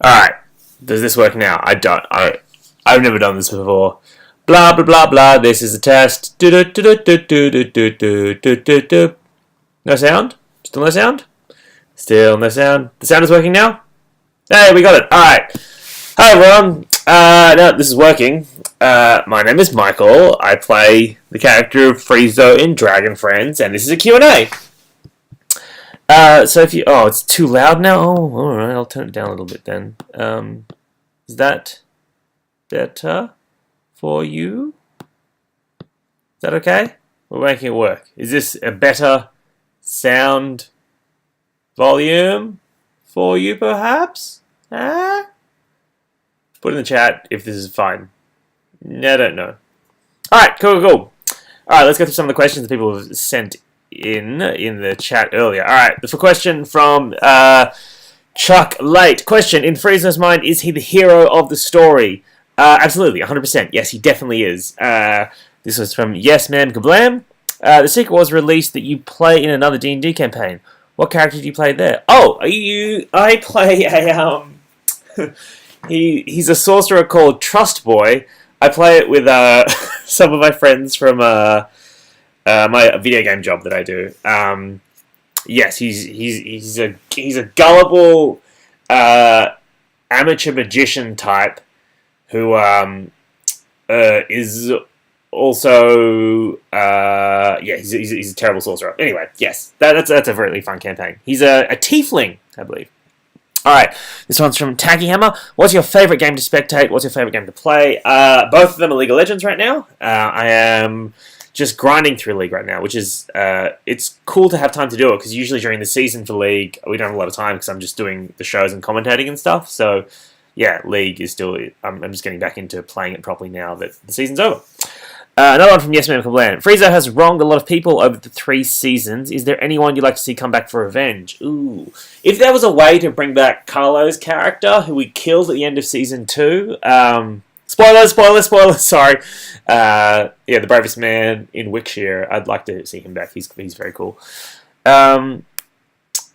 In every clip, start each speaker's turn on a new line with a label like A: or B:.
A: Alright, does this work now? I've never done this before. Blah, blah, blah, blah, this is a test. No sound? Still no sound? Still no sound. The sound is working now? Hey, we got it. Alright. Hi, everyone. No, this is working. My name is Michael. I play the character of Frieza in Dragon Friends, and this is a Q&A. So if you... Oh, it's too loud now? Oh, alright, I'll turn it down a little bit then. Is that better for you? Is that okay? We're making it work. Is this a better sound volume for you, perhaps? Huh? Put in the chat if this is fine. I don't know. Alright, cool. Alright, let's go through some of the questions that people have sent in the chat earlier. Alright, the question from Chuck Late. Question, in Frieza's mind, is he the hero of the story? Absolutely, 100%. Yes, he definitely is. This was from Yes Ma'am KaBlam. The secret was released that you play in another D&D campaign. What character do you play there? Oh, I play a he's a sorcerer called Trust Boy. I play it with some of my friends from my video game job that I do. Yes, he's a gullible amateur magician type who is also he's a terrible sorcerer. Anyway, yes, that's a really fun campaign. He's a tiefling, I believe. Alright, this one's from Tacky Hammer. What's your favourite game to spectate? What's your favourite game to play? Both of them are League of Legends right now. I am just grinding through League right now, which is, it's cool to have time to do it, because usually during the season for League, we don't have a lot of time, because I'm just doing the shows and commentating and stuff, so, yeah, League is still, I'm just getting back into playing it properly now that the season's over. Another one from Yes Man KaBlam. Frieza has wronged a lot of people over the 3 seasons. Is there anyone you'd like to see come back for revenge? Ooh. If there was a way to bring back Carlo's character, who we killed at the end of Season 2... Spoilers, sorry. The bravest man in Wickshire. I'd like to see him back. He's very cool.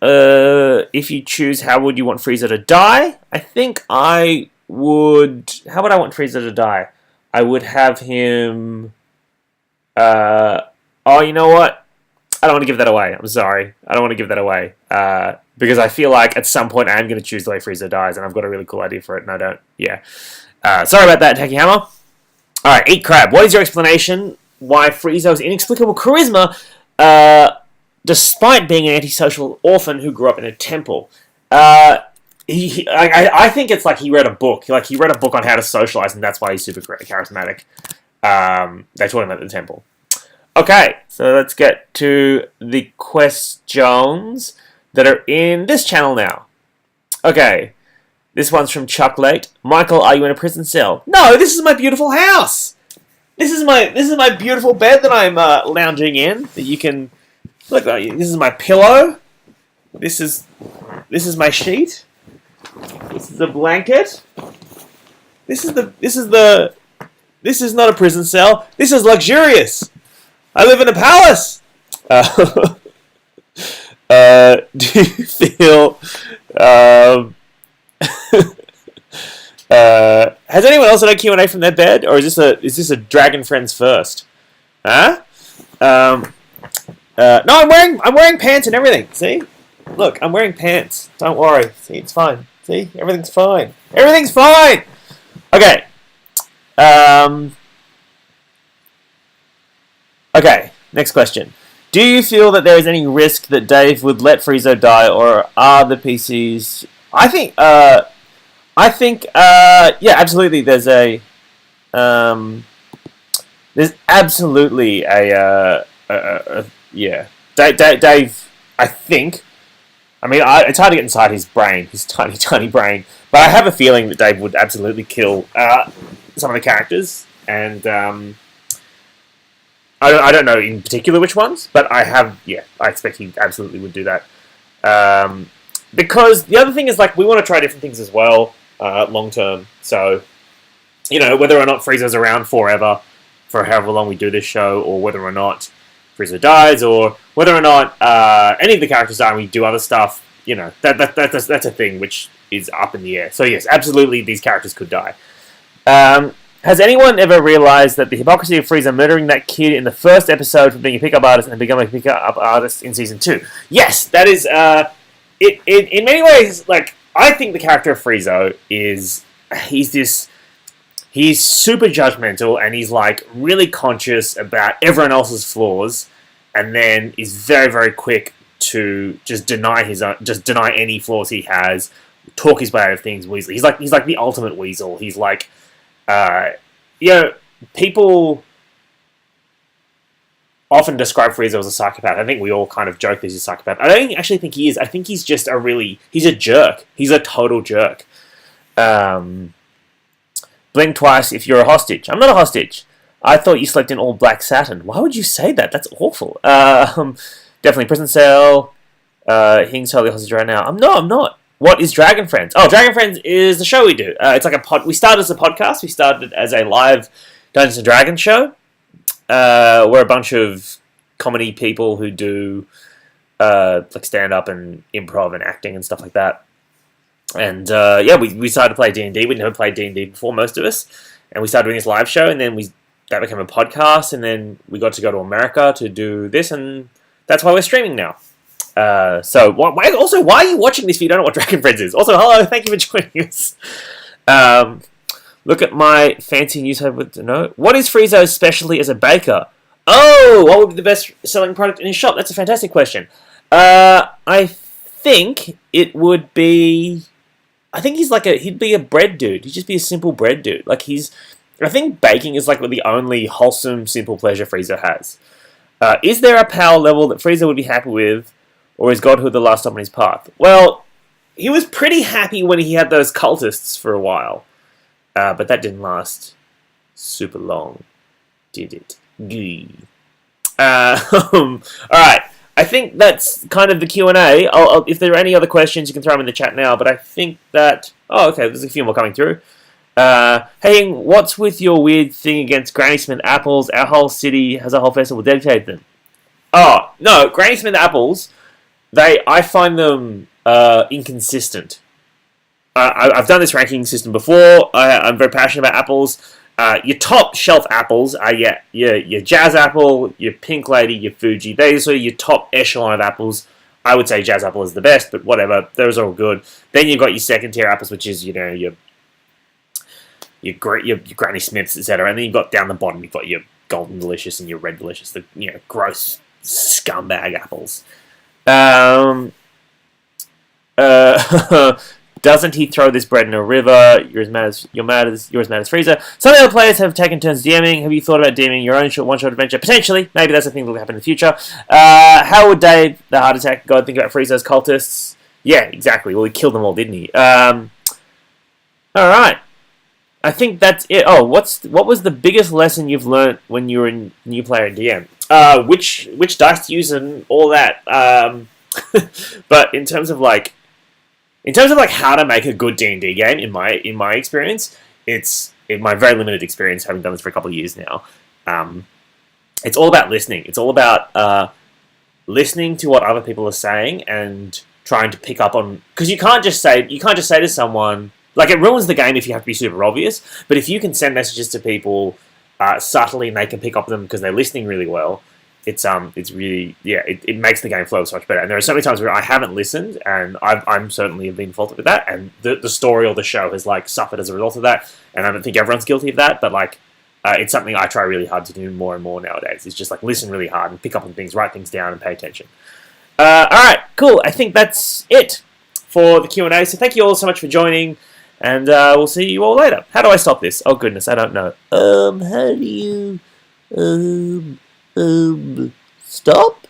A: If you choose, how would you want Frieza to die? I think I would... How would I want Frieza to die? I would have him... oh, you know what? I don't want to give that away. I'm sorry. I don't want to give that away. Because I feel like at some point I am going to choose the way Frieza dies, and I've got a really cool idea for it, and I don't. Yeah. Sorry about that, Tacky Hammer. Alright, Eat Crab. What is your explanation why Frieza's inexplicable charisma, despite being an antisocial orphan who grew up in a temple? I think it's like he read a book. Like, he read a book on how to socialize, and that's why he's super charismatic. They taught him at the temple. Okay, so let's get to the questions that are in this channel now. Okay, this one's from Chuck Late. Michael, are you in a prison cell? No, this is my beautiful house. This is my beautiful bed that I'm lounging in. That you can look. This is my pillow. This is my sheet. This is a blanket. This is not a prison cell. This is luxurious. I live in a palace. Do you feel? Has anyone else had a Q&A from their bed, or is this a Dragon Friends first? Huh? No, I'm wearing pants and everything. See? Look, I'm wearing pants. Don't worry. See, it's fine. See? Everything's fine. Everything's fine! Okay. Okay, next question. Do you feel that there is any risk that Dave would let Frieza die, or are the PCs... I think, yeah, absolutely, there's absolutely yeah. Dave, I think... I mean, it's hard to get inside his brain, his tiny brain, but I have a feeling that Dave would absolutely kill some of the characters, and I don't know in particular which ones, but I expect he absolutely would do that. Because the other thing is, like, we want to try different things as well, long term, so, you know, whether or not Frieza's around forever, for however long we do this show, or whether or not Frieza dies, or whether or not any of the characters die and we do other stuff, you know, that's a thing which is up in the air. So yes, absolutely, these characters could die. Has anyone ever realized that the hypocrisy of Frieza murdering that kid in the first episode for being a pickup artist and becoming a pickup artist in season 2? Yes, that is. In many ways, like, I think the character of Frieza is he's super judgmental, and he's like really conscious about everyone else's flaws, and then is very, very quick to just deny any flaws he has, talk his way out of things. Weasel. He's like the ultimate weasel. He's like. People often describe Frieza as a psychopath. I think we all kind of joke that he's a psychopath. I don't actually think he is. I think he's just he's a jerk. He's a total jerk. Blink twice if you're a hostage. I'm not a hostage. I thought you slept in all black satin. Why would you say that? That's awful. Definitely prison cell. Hing's totally hostage right now. I'm not. What is Dragon Friends? Oh, Dragon Friends is the show we do. It's like a pod. We started as a podcast. We started as a live Dungeons and Dragons show. We're a bunch of comedy people who do like stand-up and improv and acting and stuff like that. And we started to play D&D. We'd never played D&D before, most of us. And we started doing this live show, and then that became a podcast, and then we got to go to America to do this, and that's why we're streaming now. Why are you watching this if you don't know what Dragon Friends is? Also, hello, thank you for joining us. Look at my fancy newspaper with the note. What is Frieza's specialty as a baker? Oh, what would be the best selling product in his shop? That's a fantastic question. I think it would be. I think he'd be a bread dude. He'd just be a simple bread dude. I think baking is like the only wholesome, simple pleasure Frieza has. Is there a power level that Frieza would be happy with? Or is Godhood the last stop on his path? Well, he was pretty happy when he had those cultists for a while. But that didn't last super long, did it? Alright, I think that's kind of the Q&A. If there are any other questions, you can throw them in the chat now. But I think that... Oh, okay, there's a few more coming through. Hey, what's with your weird thing against Granny Smith apples? Our whole city has a whole festival dedicated to them. Oh, no, Granny Smith apples... I find them inconsistent. I've done this ranking system before. I'm very passionate about apples. Your top shelf apples are your Jazz Apple, your Pink Lady, your Fuji. Those are your top echelon of apples. I would say Jazz Apple is the best, but whatever. Those are all good. Then you've got your second tier apples, which is your Granny Smiths, etc. And then you've got down the bottom, you've got your Golden Delicious and your Red Delicious, the gross scumbag apples. Doesn't he throw this bread in a river? You're as mad as Frieza. Some other players have taken turns DMing. Have you thought about DMing your own one-shot adventure? Potentially. Maybe that's a thing that will happen in the future. How would Dave, the heart attack god, think about Frieza's cultists? Yeah, exactly. Well, he killed them all, didn't he? Alright. I think that's it. Oh, what was the biggest lesson you've learnt when you were a new player in DM? Which dice to use and all that. But in terms of how to make a good D&D game, in my experience, in my very limited experience, having done this for a couple of years now, it's all about listening. It's all about listening to what other people are saying and trying to pick up on, because you can't just say to someone, like, it ruins the game if you have to be super obvious. But if you can send messages to people subtly and they can pick up on them because they're listening really well, it's really, it makes the game flow so much better. And there are so many times where I haven't listened, and I'm certainly been faulted with that, and the story or the show has suffered as a result of that. And I don't think everyone's guilty of that, but it's something I try really hard to do more and more nowadays. It's just listen really hard and pick up on things, write things down, and pay attention. All right, cool. I think that's it for the Q&A. So thank you all so much for joining. And we'll see you all later. How do I stop this? Oh goodness, I don't know. How do you stop?